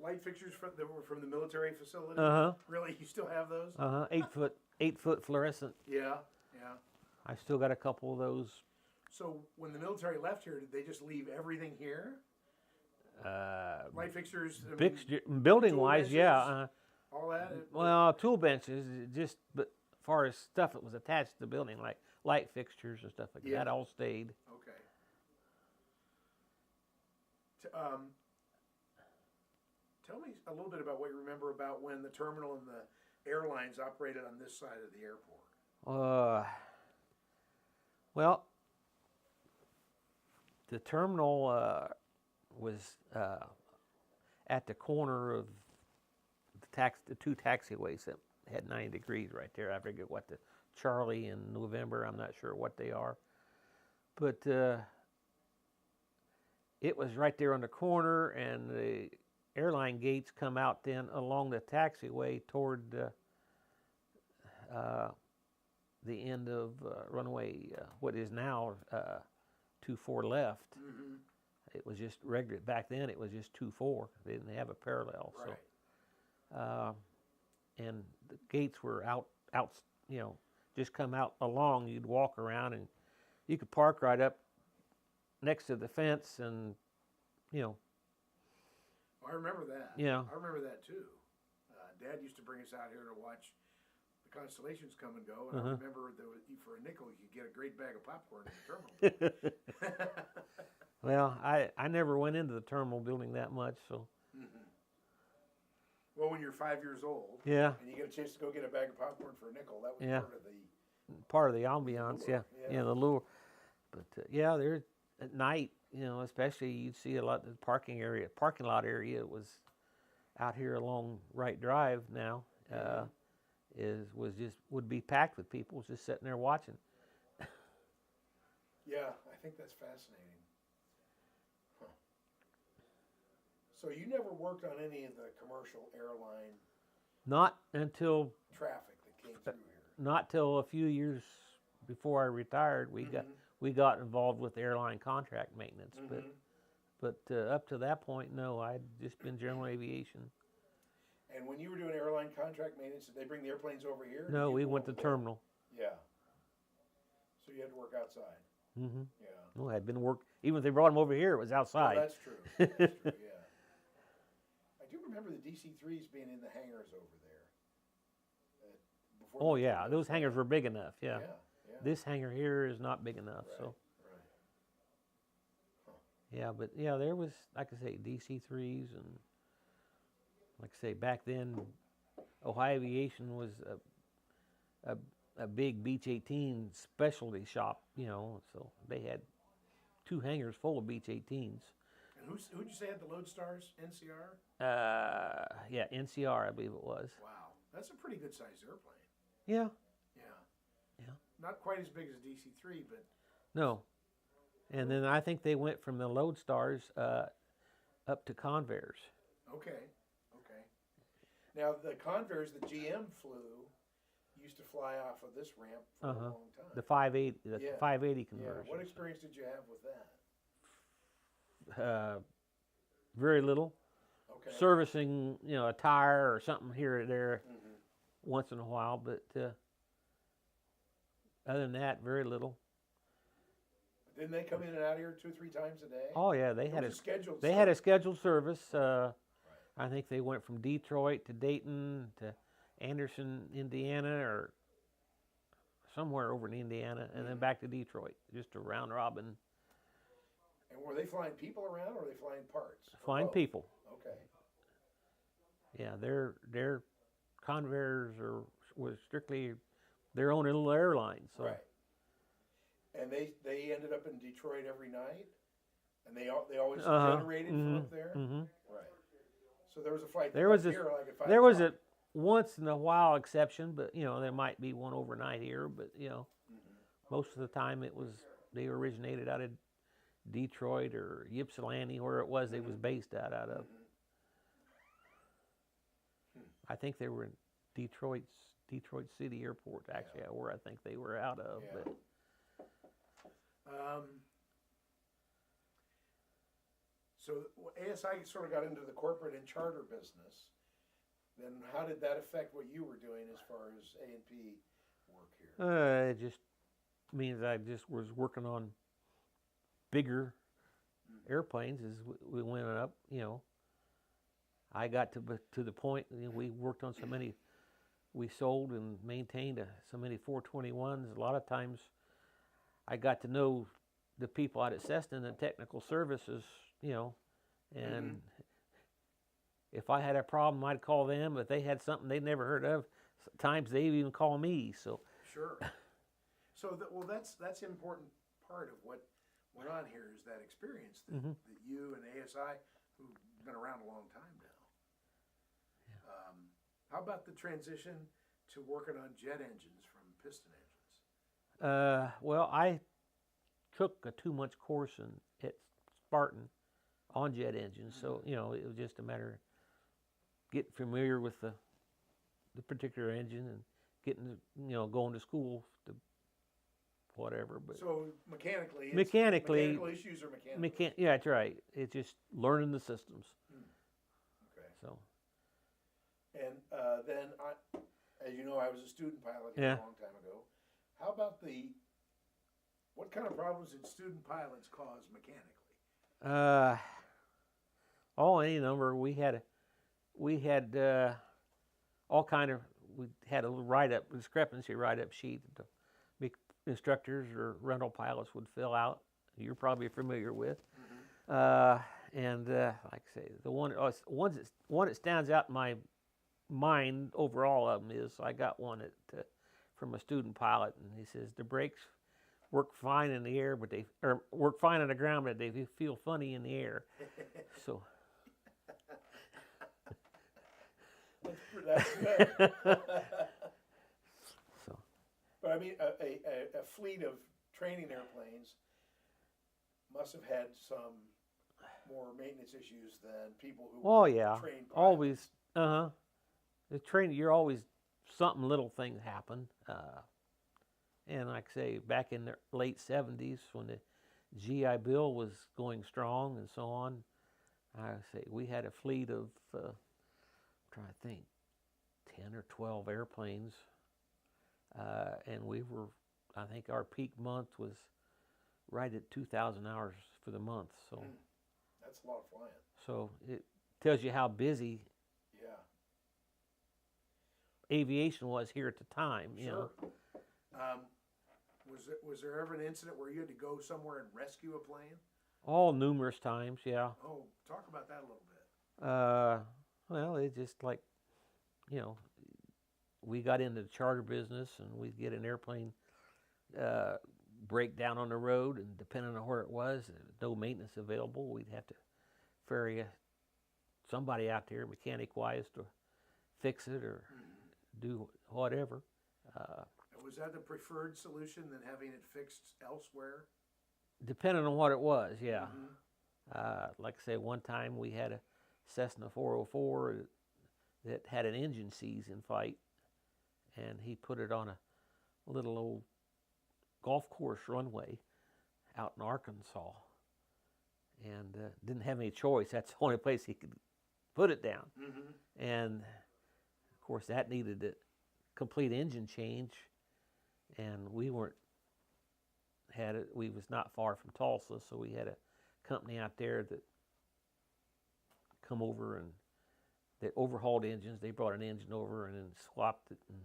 light fixtures that were from the military facility? Uh-huh. Really? You still have those? Uh-huh. 8 foot fluorescent. Yeah, yeah. I still got a couple of those. So when the military left here, did they just leave everything here? Light fixtures, I mean, Building tool wise, benches, yeah. all that? Well, tool benches, just but as far as stuff that was attached to the building, like light fixtures and stuff like that, all stayed. Okay. Tell me a little bit about what you remember about when the terminal and the airlines operated on this side of the airport. Well, the terminal was at the corner of the two taxiways that had 90 degrees right there. I forget what the Charlie and November. I'm not sure what they are, but it was right there on the corner, and the airline gates come out then along the taxiway toward the end of runway, what is now 24 left. Mm-hmm. It was just regular. Back then, it was just 24. They didn't have a parallel. Right. So, and the gates were out, just come out along. You'd walk around, and you could park right up next to the fence, and I remember that. Yeah. I remember that too. Dad used to bring us out here to watch the constellations come and go, and I remember for a nickel you could get a great bag of popcorn in the terminal. Well, I never went into the terminal building that much, so. Mm-hmm. Well, when you're 5 years old, Yeah. and you get a chance to go get a bag of popcorn for a nickel, that was part of the ambiance. lure. Yeah, the lure. But there at night, especially you'd see a lot of the parking lot area was out here along Wright Drive now. Would be packed with people just sitting there watching. Yeah, I think that's fascinating. Huh. So you never worked on any of the commercial airline Not until traffic that came through here? not till a few years before I retired, we got involved with airline contract maintenance. But up to that point, no, I'd just been general aviation. And when you were doing airline contract maintenance, did they bring the airplanes over here? No, we went to terminal. Yeah. So you had to work outside. Mm-hmm. Yeah. No, I'd been even if they brought them over here, it was outside. Well, that's true. That's true, yeah. I do remember the DC-3s being in the hangars over there. Oh, yeah, those hangars were big enough, yeah. Yeah. This hangar here is not big enough, so. Right. Huh. Yeah, but yeah, there was, like I say, DC-3s, and like I say, back then, Ohio Aviation was a big Beech 18 specialty shop, so they had 2 hangars full of Beech 18s. And who'd you say had the Lodestars? NCR? Yeah, NCR, I believe it was. Wow, that's a pretty good sized airplane. Yeah. Yeah. Not quite as big as a DC-3, but. No. And then I think they went from the Lodestars up to Convairs. Okay. Now the Convairs that GM flew used to fly off of this ramp for a long time. The 580, 580 conversion. Yeah. What experience did you have with that? Very little. Okay. Servicing, a tire or something here or there once in a while, but other than that, very little. Didn't they come in and out here 2 or 3 times a day? Oh yeah, they had a scheduled service. I think they went from Detroit to Dayton to Anderson, Indiana, or somewhere over in Indiana, and then back to Detroit, just a round robin. And were they flying people around, or were they flying parts? Flying people. Okay. Yeah, their Convairs was strictly their own little airline. So. Right. And they ended up in Detroit every night, and they always generated from up there. Mm-hmm. Right. So there was a flight. There was a once in a while exception, but there might be one overnight here. But most of the time they originated out of Detroit or Ypsilanti, where it was they was based out of. I think they were in Detroit City Airport actually, where I think they were out of. Yeah. But. So ASI sort of got into the corporate and charter business. Then how did that affect what you were doing as far as A&P work here? It just means I just was working on bigger airplanes as we went up. I got to the point. We worked on so many. We sold and maintained so many 421s. A lot of times, I got to know the people out at Cessna and the technical services. And if I had a problem, I'd call them. If they had something they'd never heard of, sometimes they even call me. So sure. So that's an important part of what went on here is that experience that you and ASI, who've been around a long time now. Yeah. How about the transition to working on jet engines from piston engines? Well, I took a 2-month course at Spartan on jet engines, so it was just a matter of getting familiar with the particular engine and getting going to school to whatever. But so mechanically mechanical issues are mechanical. Yeah, that's right. It's just learning the systems. Okay. So. And then, as you know, I was a student pilot here a long time ago. How about what kind of problems did student pilots cause mechanically? Any number. We had all kind of. We had a little discrepancy write-up sheet that the instructors or rental pilots would fill out. You're probably familiar with. And like I say, the one that stands out in my mind over all of them is I got one from a student pilot, and he says the brakes work fine in the air, but work fine on the ground, but they feel funny in the air. So. That's good. So. But I mean, a fleet of training airplanes must have had some more maintenance issues than people who trained pilots. Always. The training, you're always something little thing happen. And like I say, back in the late 70s when the GI Bill was going strong and so on, I say we had a fleet of, I'm trying to think, 10 or 12 airplanes. And I think our peak month was right at 2,000 hours for the month. So that's a lot of flying. So it tells you how busy aviation was here at the time. Sure. Was there ever an incident where you had to go somewhere and rescue a plane? All numerous times, yeah. Oh, talk about that a little bit. Well, it's just like, we got into the charter business, and we'd get an airplane break down on the road, and depending on where it was, no maintenance available, we'd have to ferry somebody out there, mechanic-wise, to fix it or do whatever. Was that the preferred solution than having it fixed elsewhere? Depending on what it was, yeah. Like I say, one time we had a Cessna 404 that had an engine seize in flight, and he put it on a little old golf course runway out in Arkansas, and didn't have any choice. That's the only place he could put it down. And of course, that needed a complete engine change, and we was not far from Tulsa, so we had a company out there that come over and they overhauled engines. They brought an engine over and then swapped it and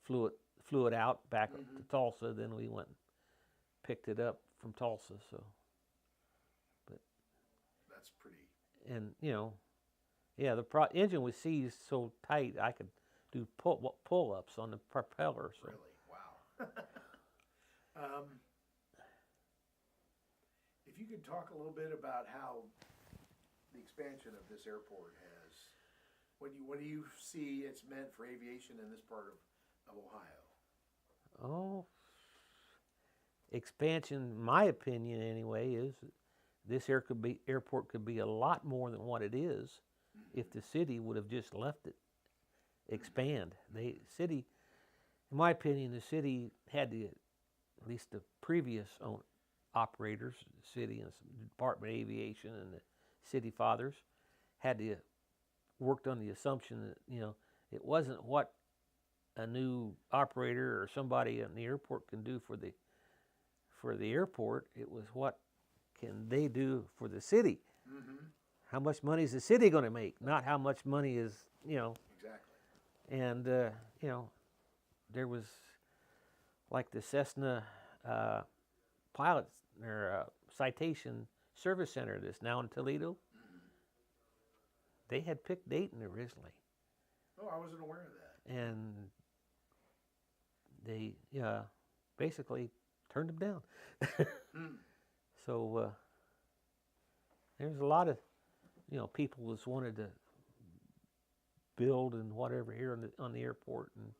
flew it out back up to Tulsa. Then we went and picked it up from Tulsa. So, but that's pretty. And the engine was seized so tight I could do pull-ups on the propeller. So. Really? Wow. If you could talk a little bit about how the expansion of this airport has, what do you see it's meant for aviation in this part of Ohio? Oh, expansion, my opinion anyway, is this airport could be a lot more than what it is if the city would have just left it expand. In my opinion, the city had to, at least the previous operators, the city and the Department of Aviation and the city fathers had to worked on the assumption that it wasn't what a new operator or somebody in the airport can do for the airport. It was what can they do for the city. Mm-hmm. How much money is the city going to make? Not how much money is Exactly. And there was like the Cessna pilot or citation service center that's now in Toledo. Mm-hmm. They had picked Dayton originally. Oh, I wasn't aware of that. And they basically turned them down. So there's a lot of people that's wanted to build and whatever here on the airport, and